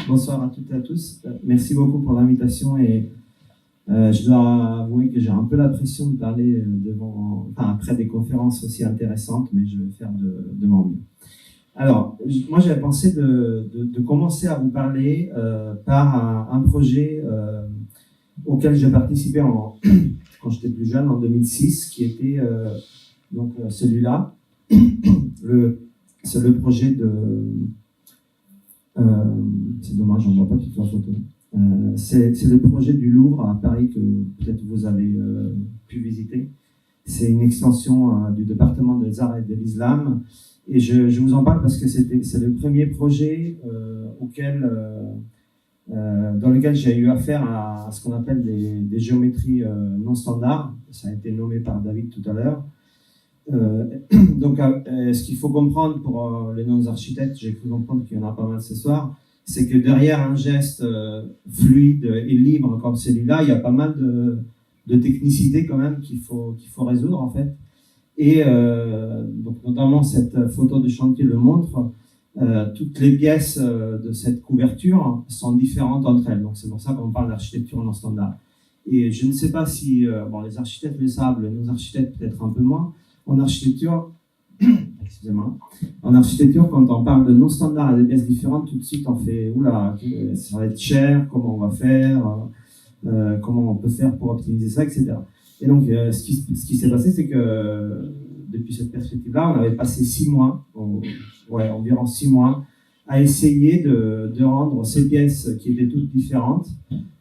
Bonsoir à toutes et à tous. Merci beaucoup pour l'invitation et je dois avouer que j'ai un peu la pression de parler après des conférences aussi intéressantes, mais je vais faire de mon mieux. Alors, moi j'avais pensé de commencer à vous parler par un projet auquel j'ai participé quand j'étais plus jeune, en 2006, qui était celui-là. C'est le projet de... c'est dommage, on ne voit pas toute la photo. C'est le projet du Louvre à Paris que peut-être vous avez pu visiter. C'est une extension du département des arts et de l'islam. Et je vous en parle parce que c'est le premier projet dans lequel j'ai eu affaire à ce qu'on appelle des géométries non standards. Ça a été nommé par David tout à l'heure. Donc, ce qu'il faut comprendre pour les non-architectes, j'ai cru comprendre qu'il y en a pas mal ce soir, c'est que derrière un geste fluide et libre comme celui-là, il y a pas mal de technicité quand même qu'il faut résoudre en fait. Et donc notamment cette photo de chantier le montre, toutes les pièces de cette couverture sont différentes entre elles. Donc c'est pour ça qu'on parle d'architecture non standard. Et je ne sais pas si les architectes le savent, nos architectes peut-être un peu moins. En architecture, quand on parle de non standard et de pièces différentes, tout de suite on fait oula, ça va être cher, comment on va faire, comment on peut faire pour optimiser ça, etc. Et donc ce qui s'est passé, c'est que depuis cette perspective-là, on avait passé 6 mois, environ 6 mois, à essayer de rendre ces pièces qui étaient toutes différentes,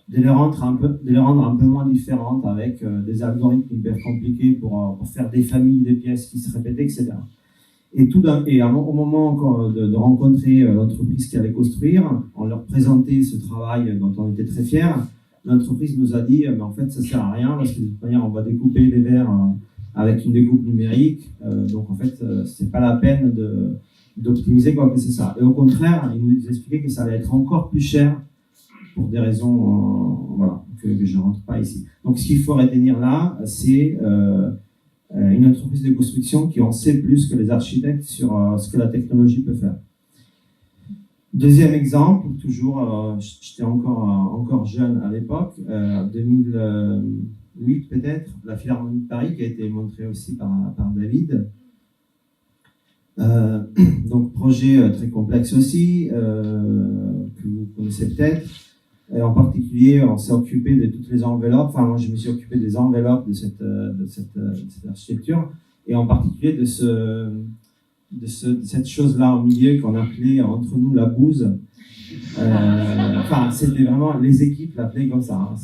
de les rendre un peu moins différentes avec des algorithmes hyper compliqués pour faire des familles de pièces qui se répétaient, etc. Et au moment de rencontrer l'entreprise qui allait construire, on leur présentait ce travail dont on était très fiers. L'entreprise nous a dit mais en fait ça sert à rien parce que de toute manière on va découper les verres avec une découpe numérique, donc en fait c'est pas la peine d'optimiser quoi que c'est ça. Et au contraire, ils nous expliquaient que ça allait être encore plus cher pour des raisons que je ne rentre pas ici. Donc ce qu'il faut retenir là, c'est une entreprise de construction qui en sait plus que les architectes sur ce que la technologie peut faire. Deuxième exemple, toujours, j'étais encore jeune à l'époque, 2008 peut-être, la Philharmonie de Paris qui a été montrée aussi par David. Donc projet très complexe aussi, que vous connaissez peut-être. Et en particulier, on s'est occupé de toutes les enveloppes. Enfin, moi, je me suis occupé des enveloppes de cette architecture, et en particulier de cette chose-là au milieu qu'on appelait entre nous la bouse. C'était vraiment, les équipes l'appelaient comme ça. Hein.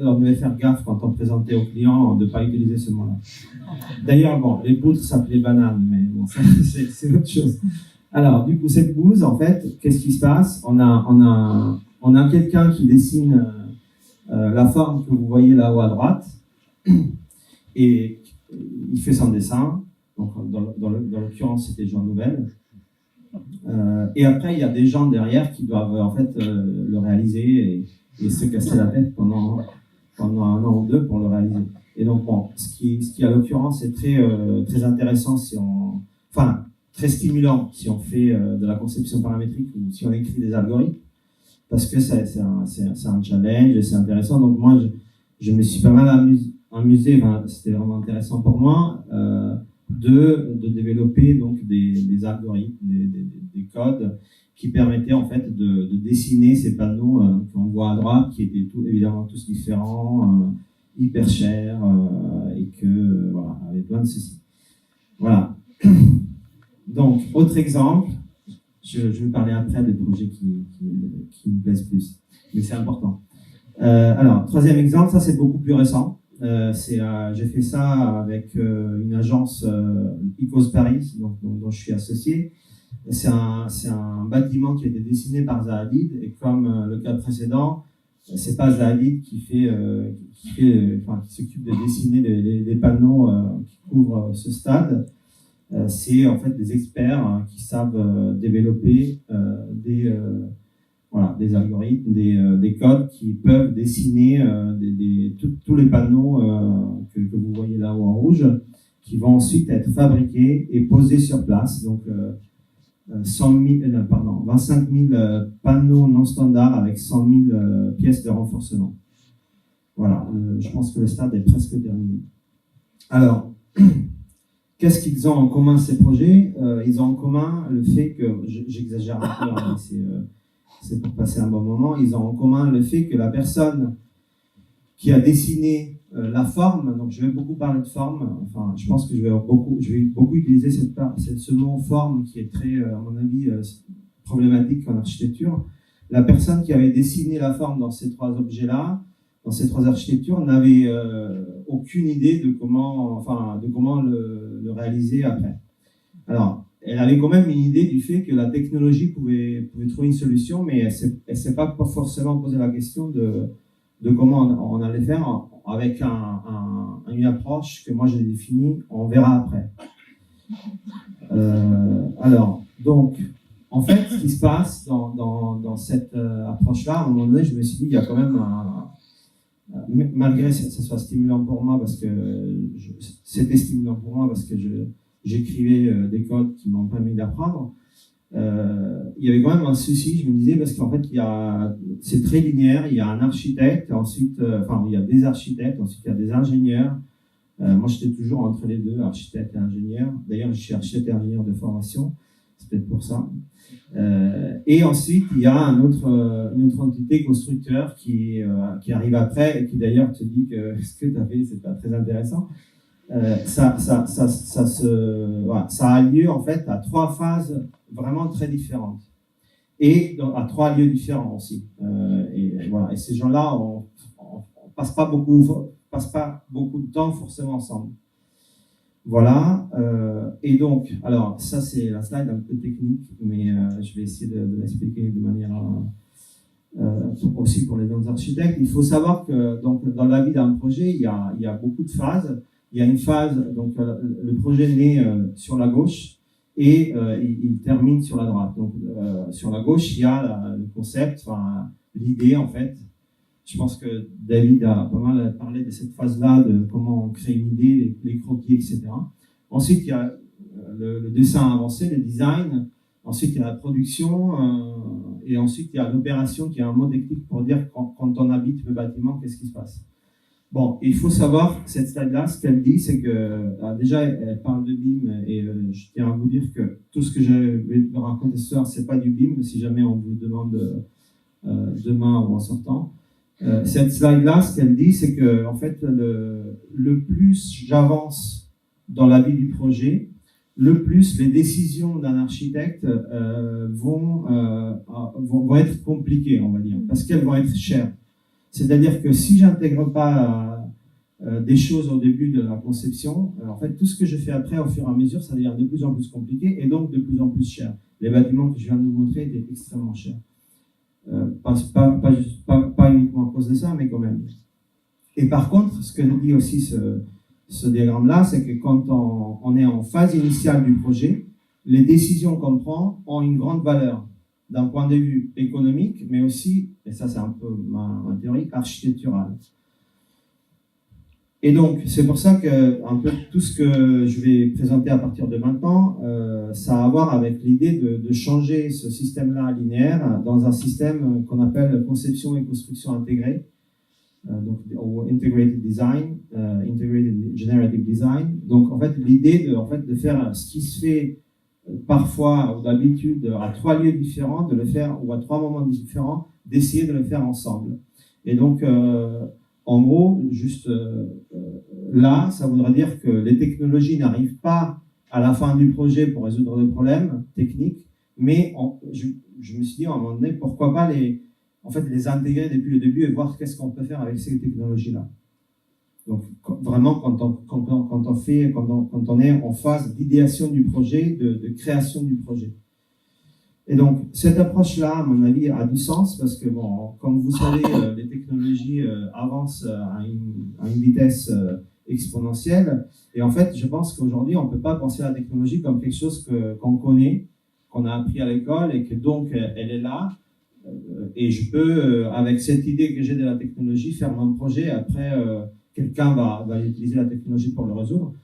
On devait faire gaffe quand on présentait aux clients de ne pas utiliser ce mot-là. D'ailleurs, les poutres s'appelaient bananes, mais bon, c'est autre chose. Alors, du coup, cette bouse, en fait, qu'est-ce qui se passe ? On a quelqu'un qui dessine la forme que vous voyez là-haut à droite, et il fait son dessin. Donc, dans l'occurrence, c'était Jean Nouvel. Et après, il y a des gens derrière qui doivent en fait le réaliser et se casser la tête pendant un an ou deux pour le réaliser. Et donc, ce qui à l'occurrence est très intéressant très stimulant si on fait de la conception paramétrique ou si on écrit des algorithmes, parce que c'est un challenge et c'est intéressant. Donc moi, je me suis pas mal amusé, c'était vraiment intéressant pour moi de développer donc des algorithmes, des codes qui permettaient en fait de dessiner ces panneaux qu'on voit à droite, qui étaient évidemment tous différents, hyper chers, et que avaient plein de soucis. Voilà. Donc, autre exemple, je vais parler après des projets qui me plaisent plus, mais c'est important. Alors, troisième exemple, ça c'est beaucoup plus récent. J'ai fait ça avec une agence Icos Paris, dont je suis associé. C'est un bâtiment qui a été dessiné par Zaha Hadid, et comme le cas précédent, c'est pas Zaha Hadid qui s'occupe de dessiner les panneaux qui couvrent ce stade. C'est en fait des experts qui savent développer des algorithmes, des codes qui peuvent dessiner tous les panneaux que vous voyez là-haut en rouge, qui vont ensuite être fabriqués et posés sur place. Donc 25 000 panneaux non standards avec 100 000 pièces de renforcement. Voilà, je pense que le stade est presque terminé. Alors, qu'est-ce qu'ils ont en commun ces projets? Ils ont en commun le fait que, j'exagère un peu, hein, c'est pour passer un bon moment, ils ont en commun le fait que la personne qui a dessiné la forme, donc je vais beaucoup parler de forme, enfin je pense que je vais beaucoup utiliser ce mot forme qui est très, à mon avis, problématique en architecture. La personne qui avait dessiné la forme dans ces trois objets-là, dans ces trois architectures, n'avait aucune idée de comment le réaliser après. Alors, elle avait quand même une idée du fait que la technologie pouvait trouver une solution, mais elle ne s'est pas forcément posé la question de comment on allait faire avec une approche que moi j'ai définie, on verra après. Alors, donc, en fait, ce qui se passe dans cette approche-là, à un moment donné, je me suis dit, il y a quand même malgré que ça soit stimulant pour moi, parce que c'était stimulant pour moi, parce que j'écrivais des codes qui m'ont permis d'apprendre, il y avait quand même un souci, je me disais, parce qu'en fait, c'est très linéaire, il y a un architecte, ensuite, il y a des architectes, ensuite il y a des ingénieurs. Moi, j'étais toujours entre les deux, architecte et ingénieur. D'ailleurs, je suis architecte et ingénieur de formation, c'est peut-être pour ça. Et ensuite, il y a une autre entité, constructeur, qui arrive après, et qui d'ailleurs te dit que ce que tu as fait, c'est pas très intéressant. Ça a lieu en fait à trois phases vraiment très différentes et à trois lieux différents aussi. Et voilà. Et ces gens-là, on passe pas beaucoup de temps forcément ensemble. Voilà. Et donc, alors ça c'est la slide un peu technique, mais je vais essayer de l'expliquer de manière aussi pour les non-architectes. Il faut savoir que donc dans la vie d'un projet, il y a beaucoup de phases. Il y a une phase, donc le projet naît sur la gauche et il termine sur la droite. Donc sur la gauche, il y a le concept, l'idée en fait. Je pense que David a pas mal parlé de cette phase-là, de comment on crée une idée, les croquis, etc. Ensuite, il y a le dessin avancé, le design. Ensuite, il y a la production. Et ensuite, il y a l'opération qui est un mot technique pour dire quand on habite le bâtiment, qu'est-ce qui se passe. Bon, il faut savoir, cette slide-là, ce qu'elle dit, c'est que, déjà, elle parle de BIM, et je tiens à vous dire que tout ce que je vais vous raconter ce soir, c'est pas du BIM, si jamais on vous demande demain ou en sortant. Cette slide-là, ce qu'elle dit, c'est que, en fait, le plus j'avance dans la vie du projet, le plus les décisions d'un architecte vont être compliquées, on va dire, parce qu'elles vont être chères. C'est-à-dire que si j'intègre pas des choses au début de la conception, en fait, tout ce que je fais après, au fur et à mesure, ça devient de plus en plus compliqué et donc de plus en plus cher. Les bâtiments que je viens de vous montrer étaient extrêmement chers. Pas uniquement à cause de ça, mais quand même. Et par contre, ce que dit aussi ce diagramme-là, c'est que quand on est en phase initiale du projet, les décisions qu'on prend ont une grande valeur d'un point de vue économique, mais aussi, et ça c'est un peu ma théorie, architecturale. Et donc, c'est pour ça que un peu tout ce que je vais présenter à partir de maintenant, ça a à voir avec l'idée de changer ce système-là linéaire dans un système qu'on appelle conception et construction intégrée, donc integrated design, integrated generative design. Donc, en fait, l'idée de faire ce qui se fait parfois ou d'habitude à trois lieux différents, de le faire, ou à trois moments différents, d'essayer de le faire ensemble. Et donc, en gros, juste là, ça voudrait dire que les technologies n'arrivent pas à la fin du projet pour résoudre le problème technique, mais je me suis dit à un moment donné, pourquoi pas les intégrer depuis le début et voir qu'est-ce qu'on peut faire avec ces technologies-là. Donc vraiment, quand on est en phase d'idéation du projet, de création du projet. Et donc, cette approche-là, à mon avis, a du sens parce que, bon, comme vous savez, les technologies avancent à une vitesse exponentielle. Et en fait, je pense qu'aujourd'hui, on ne peut pas penser à la technologie comme quelque chose qu'on connaît, qu'on a appris à l'école et que donc elle est là. Et je peux, avec cette idée que j'ai de la technologie, faire mon projet. Après, quelqu'un va utiliser la technologie pour le résoudre.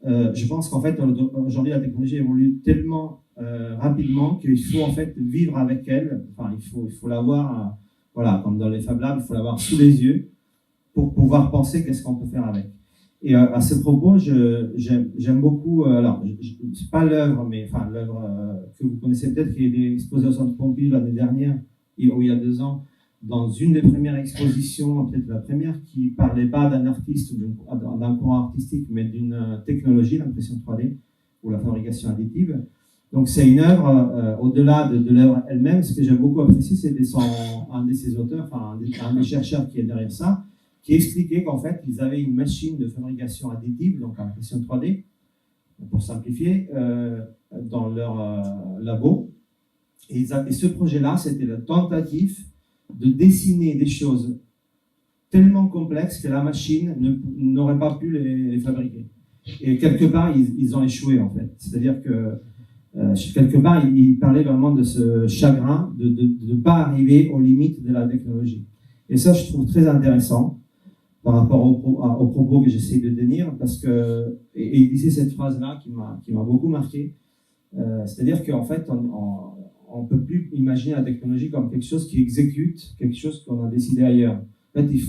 Je pense qu'en fait, aujourd'hui, la technologie évolue tellement rapidement qu'il faut en fait vivre avec elle. Enfin, il faut l'avoir, voilà, comme dans les Fab Labs, il faut l'avoir sous les yeux pour pouvoir penser qu'est-ce qu'on peut faire avec. Et à ce propos, j'aime beaucoup, alors, c'est pas l'œuvre, mais enfin l'œuvre que vous connaissez peut-être, qui a été exposée au Centre Pompidou l'année dernière, ou il y a 2 ans, dans une des premières expositions, peut-être la première, qui parlait pas d'un artiste ou d'un courant artistique, mais d'une technologie, l'impression 3D, ou la fabrication additive. Donc c'est une œuvre, au-delà de l'œuvre elle-même, ce que j'ai beaucoup apprécié, c'est un de ses auteurs, enfin un des chercheurs qui est derrière ça, qui expliquait qu'en fait, ils avaient une machine de fabrication additive, donc impression 3D, pour simplifier, dans leur labo. Et ce projet-là, c'était la tentative de dessiner des choses tellement complexes que la machine n'aurait pas pu les fabriquer. Et quelque part, ils ont échoué, en fait. C'est-à-dire que, quelque part, ils parlaient vraiment de ce chagrin de ne pas arriver aux limites de la technologie. Et ça, je trouve très intéressant par rapport aux propos que j'essaie de tenir, parce que, et il disait cette phrase-là qui m'a beaucoup marqué, c'est-à-dire qu'en fait, on ne peut plus imaginer la technologie comme quelque chose qui exécute quelque chose qu'on a décidé ailleurs. En fait, il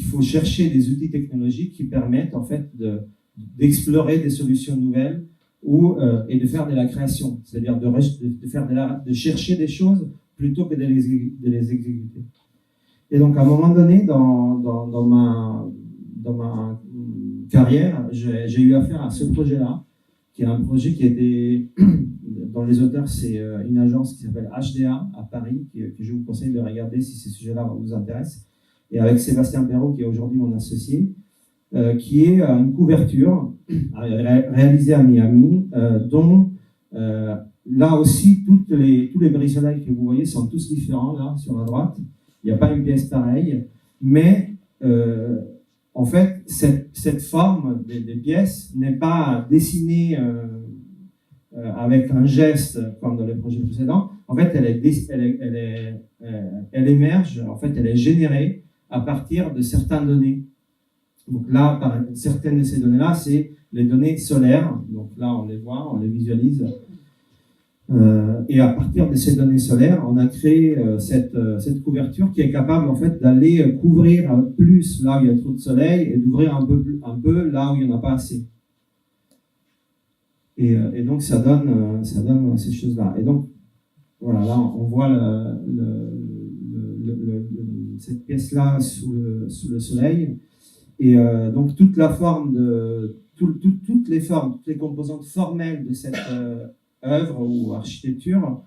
faut chercher des outils technologiques qui permettent en fait d'explorer des solutions nouvelles et de faire de la création, c'est-à-dire de chercher des choses plutôt que de les exécuter. Et donc, à un moment donné, dans ma carrière, j'ai eu affaire à ce projet-là, qui est un projet qui était, dont les auteurs, c'est une agence qui s'appelle HDA à Paris, que je vous conseille de regarder si ces sujets-là vous intéressent, et avec Sébastien Perrault, qui est aujourd'hui mon associé, qui est une couverture réalisée à Miami, dont là aussi, tous les brise-soleils que vous voyez sont tous différents, là, sur la droite. Il n'y a pas une pièce pareille, mais en fait, cette forme des pièces n'est pas dessinée avec un geste comme dans les projets précédents. En fait, elle émerge, en fait, elle est générée à partir de certaines données. Donc là, certaines de ces données-là, c'est les données solaires. Donc là, on les voit, on les visualise. Et à partir de ces données solaires, on a créé cette couverture qui est capable en fait d'aller couvrir plus là où il y a trop de soleil et d'ouvrir un peu là où il n'y en a pas assez. Et donc ça donne ces choses-là. Et donc voilà, là on voit cette pièce-là sous le soleil. Et donc toute la forme toutes les formes, toutes les composantes formelles de cette œuvre ou architecture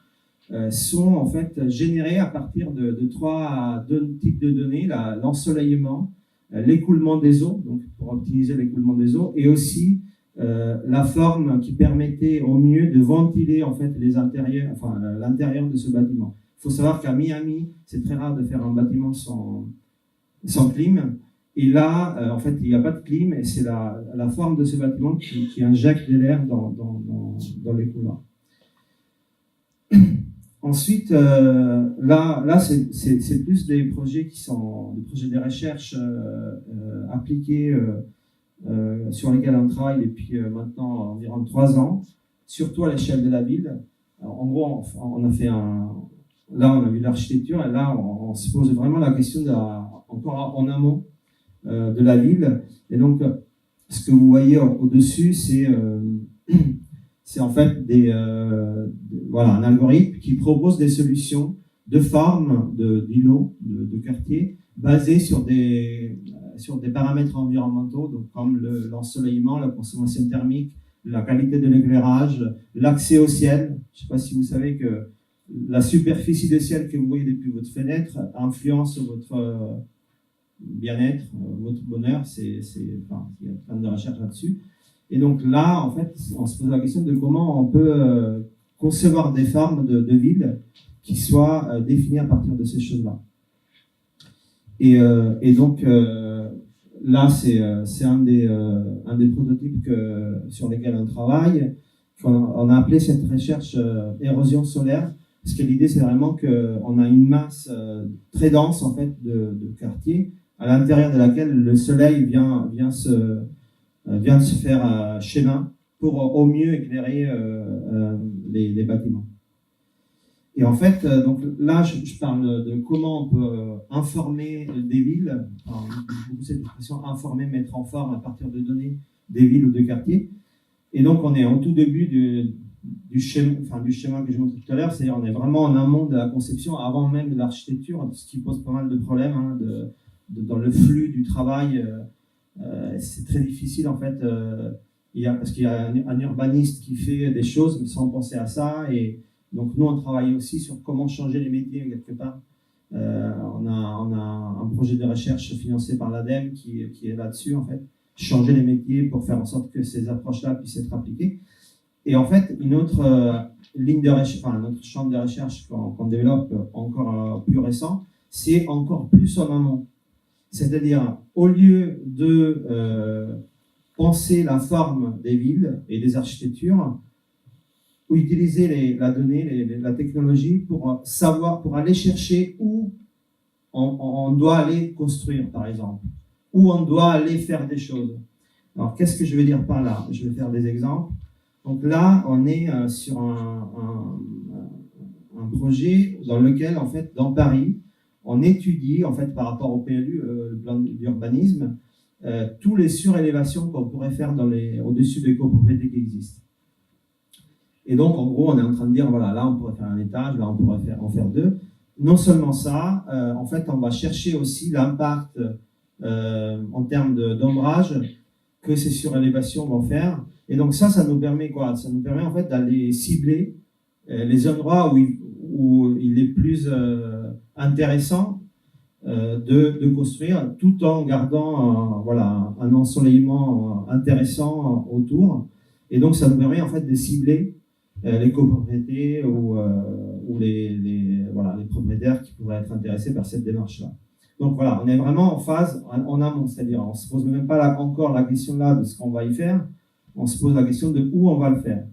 sont en fait générées à partir de 2 types de données, l'ensoleillement, l'écoulement des eaux, donc pour optimiser l'écoulement des eaux, et aussi la forme qui permettait au mieux de ventiler en fait l'intérieur de ce bâtiment. Il faut savoir qu'à Miami, c'est très rare de faire un bâtiment sans clim. Et là, en fait, il n'y a pas de clim, et c'est la forme de ce bâtiment qui injecte de l'air dans les couloirs. Ensuite, là c'est plus des projets qui sont des projets de recherche appliqués sur lesquels on travaille depuis maintenant environ 3 ans, surtout à l'échelle de la ville. Alors, en gros, on a fait là on a vu l'architecture, et là on se pose vraiment la question encore en amont de la ville. Et donc, ce que vous voyez au-dessus, c'est en fait un algorithme qui propose des solutions de forme d'îlots, de quartiers, basés sur des paramètres environnementaux, donc comme l'ensoleillement, la consommation thermique, la qualité de l'éclairage, l'accès au ciel. Je ne sais pas si vous savez que la superficie de ciel que vous voyez depuis votre fenêtre influence votre bien-être, votre bonheur. Il y a plein de recherches là-dessus. Et donc là, en fait, on se pose la question de comment on peut concevoir des formes de villes qui soient définies à partir de ces choses-là. Et donc là, c'est un des prototypes sur lesquels on travaille. On a appelé cette recherche érosion solaire, parce que l'idée, c'est vraiment qu'on a une masse très dense en fait de quartiers à l'intérieur de laquelle le soleil vient se faire chemin pour au mieux éclairer les bâtiments. Et en fait, donc là, je parle de comment on peut informer des villes, enfin, beaucoup cette expression informer, mettre en forme à partir de données des villes ou de quartiers. Et donc, on est au tout début du schéma que je montrais tout à l'heure, c'est-à-dire on est vraiment en amont de la conception, avant même de l'architecture, ce qui pose pas mal de problèmes hein, dans le flux du travail. C'est très difficile en fait, parce qu'il y a un urbaniste qui fait des choses sans penser à ça, et donc nous on travaille aussi sur comment changer les métiers quelque part. On a un projet de recherche financé par l'ADEME qui est là-dessus en fait, changer les métiers pour faire en sorte que ces approches-là puissent être appliquées. Et en fait, une autre ligne de recherche, enfin, un autre champ de recherche qu'on développe encore plus récent, c'est encore plus en amont. C'est-à-dire, au lieu de penser la forme des villes et des architectures, ou utiliser la donnée, la technologie pour savoir, pour aller chercher où on doit aller construire, par exemple, où on doit aller faire des choses. Alors, qu'est-ce que je veux dire par là? Je vais faire des exemples. Donc là, on est sur un projet dans lequel, en fait, dans Paris, on étudie, en fait, par rapport au PLU, le plan d'urbanisme, tous les surélévations qu'on pourrait faire au-dessus des copropriétés qui existent. Et donc, en gros, on est en train de dire, voilà, là, on pourrait faire un étage, là, on pourrait en faire deux. Non seulement ça, en fait, on va chercher aussi l'impact en termes d'ombrage que ces surélévations vont faire. Et donc ça nous permet quoi? Ça nous permet en fait d'aller cibler les endroits où il est plus intéressant de construire, tout en gardant voilà, un ensoleillement intéressant autour. Et donc ça nous permet en fait de cibler les copropriétés ou les propriétaires qui pourraient être intéressés par cette démarche-là. Donc voilà, on est vraiment en phase, en amont, c'est-à-dire on ne se pose même pas encore la question là de ce qu'on va y faire, on se pose la question de où on va le faire.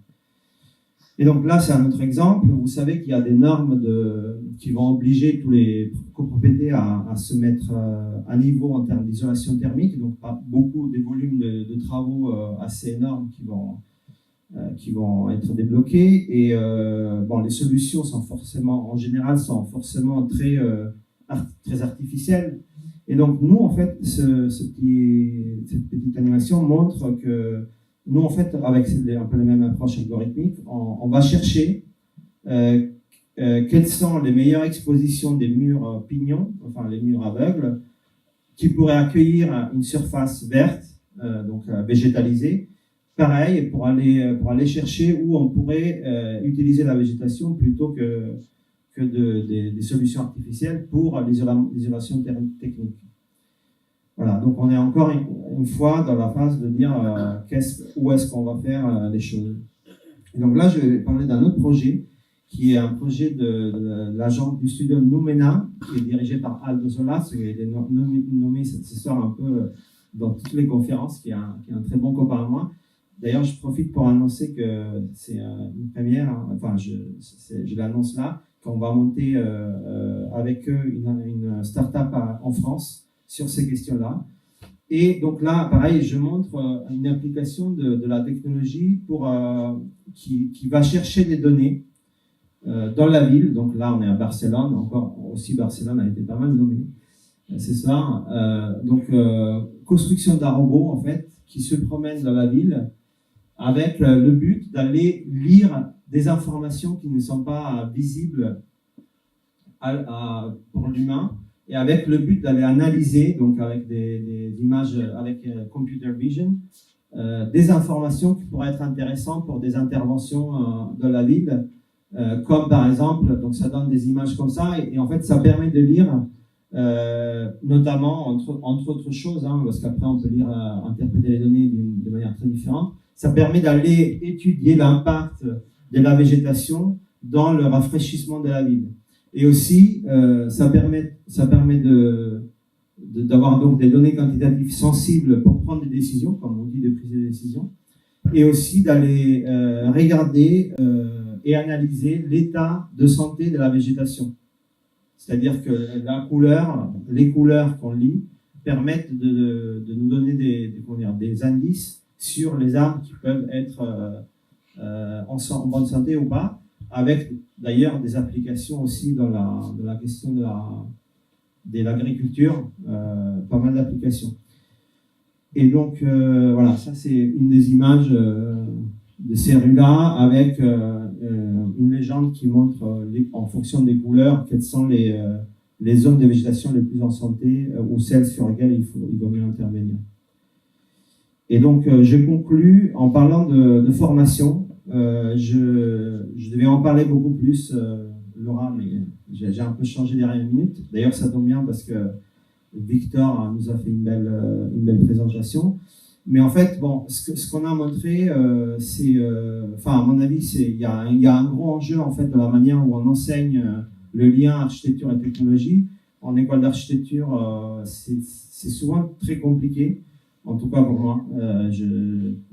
Et donc là, c'est un autre exemple. Vous savez qu'il y a des normes qui vont obliger tous les copropriétés à se mettre à niveau en termes d'isolation thermique, donc pas beaucoup des volumes de travaux assez énormes qui vont être débloqués. Et bon, les solutions sont forcément, en général, très artificielles. Et donc nous, en fait, cette petite animation montre que nous, en fait, avec un peu la même approche algorithmique, on va chercher quelles sont les meilleures expositions des murs pignons, enfin les murs aveugles, qui pourraient accueillir une surface verte, donc végétalisée. Pareil, pour aller chercher où on pourrait utiliser la végétation plutôt que des solutions artificielles pour l'isolation technique. Voilà, donc on est encore une fois dans la phase de dire où est-ce qu'on va faire les choses. Et donc là, je vais parler d'un autre projet qui est un projet de l'agence du studio Noumena, qui est dirigé par Aldo Solas, qui a été nommé cette soir un peu dans toutes les conférences, qui est un très bon copain à moi. D'ailleurs, je profite pour annoncer que c'est une première, hein, enfin je l'annonce là, qu'on va monter avec eux une start-up en France sur ces questions-là. Et donc là, pareil, je montre une application de la technologie qui va chercher des données dans la ville. Donc là, on est à Barcelone, encore aussi Barcelone a été pas mal nommé ce soir. Donc, construction d'un robot, en fait, qui se promène dans la ville avec le but d'aller lire des informations qui ne sont pas visibles pour l'humain, et avec le but d'aller analyser, donc avec des images, avec computer vision, des informations qui pourraient être intéressantes pour des interventions de la ville, comme par exemple, donc ça donne des images comme ça, et en fait ça permet de lire, notamment, entre autres choses, hein, parce qu'après on peut lire, interpréter les données de manière très différente, ça permet d'aller étudier l'impact de la végétation dans le rafraîchissement de la ville. Et aussi, ça permet d'avoir donc des données quantitatives sensibles pour prendre des décisions, comme on dit, de prise de décision, et aussi d'aller regarder et analyser l'état de santé de la végétation. C'est-à-dire que les couleurs qu'on lit permettent de nous donner des indices sur les arbres qui peuvent être en bonne santé ou pas, avec d'ailleurs des applications aussi dans la question de l'agriculture, pas mal d'applications. Et donc, voilà, ça c'est une des images de ces rues-là, avec une légende qui montre, en fonction des couleurs, quelles sont les zones de végétation les plus en santé, ou celles sur lesquelles il vaut mieux intervenir. Et donc, je conclus en parlant de formation. Je devais en parler beaucoup plus, Laura, mais j'ai un peu changé dernière minute. D'ailleurs, ça tombe bien parce que Victor nous a fait une belle présentation. Mais en fait, bon, ce qu'on a montré, c'est, enfin, à mon avis, il y a un gros enjeu en fait de la manière où on enseigne le lien architecture et technologie. En école d'architecture, c'est souvent très compliqué. En tout cas pour moi,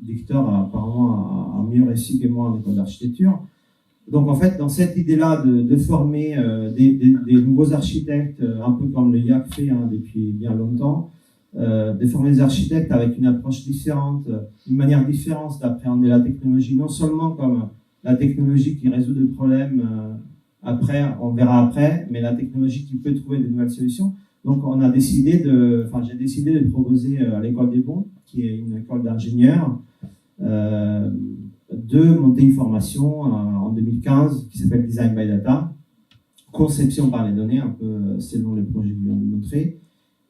Victor apparemment a mieux réussi que moi en école d'architecture. Donc en fait, dans cette idée-là de former des nouveaux architectes, un peu comme le IAC fait depuis bien longtemps, de former des architectes avec une approche différente, une manière différente d'appréhender la technologie, non seulement comme la technologie qui résout des problèmes, après, on verra après, mais la technologie qui peut trouver de nouvelles solutions. Donc on a décidé j'ai décidé de proposer à l'école des Bons, qui est une école d'ingénieurs, de monter une formation en 2015 qui s'appelle Design by Data, conception par les données, un peu selon le projet que je viens de montrer.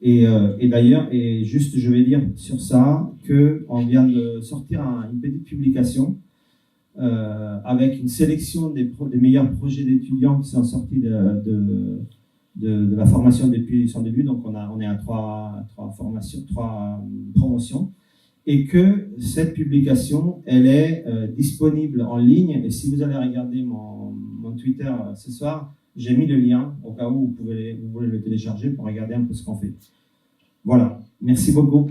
Et d'ailleurs, et juste je vais dire sur ça qu'on vient de sortir une petite publication avec une sélection des meilleurs projets d'étudiants qui sont sortis de la formation depuis son début. Donc on est à trois promotions. Et que cette publication, elle est disponible en ligne. Et si vous allez regarder mon Twitter ce soir, j'ai mis le lien au cas où vous voulez le télécharger pour regarder un peu ce qu'on fait. Voilà, merci beaucoup.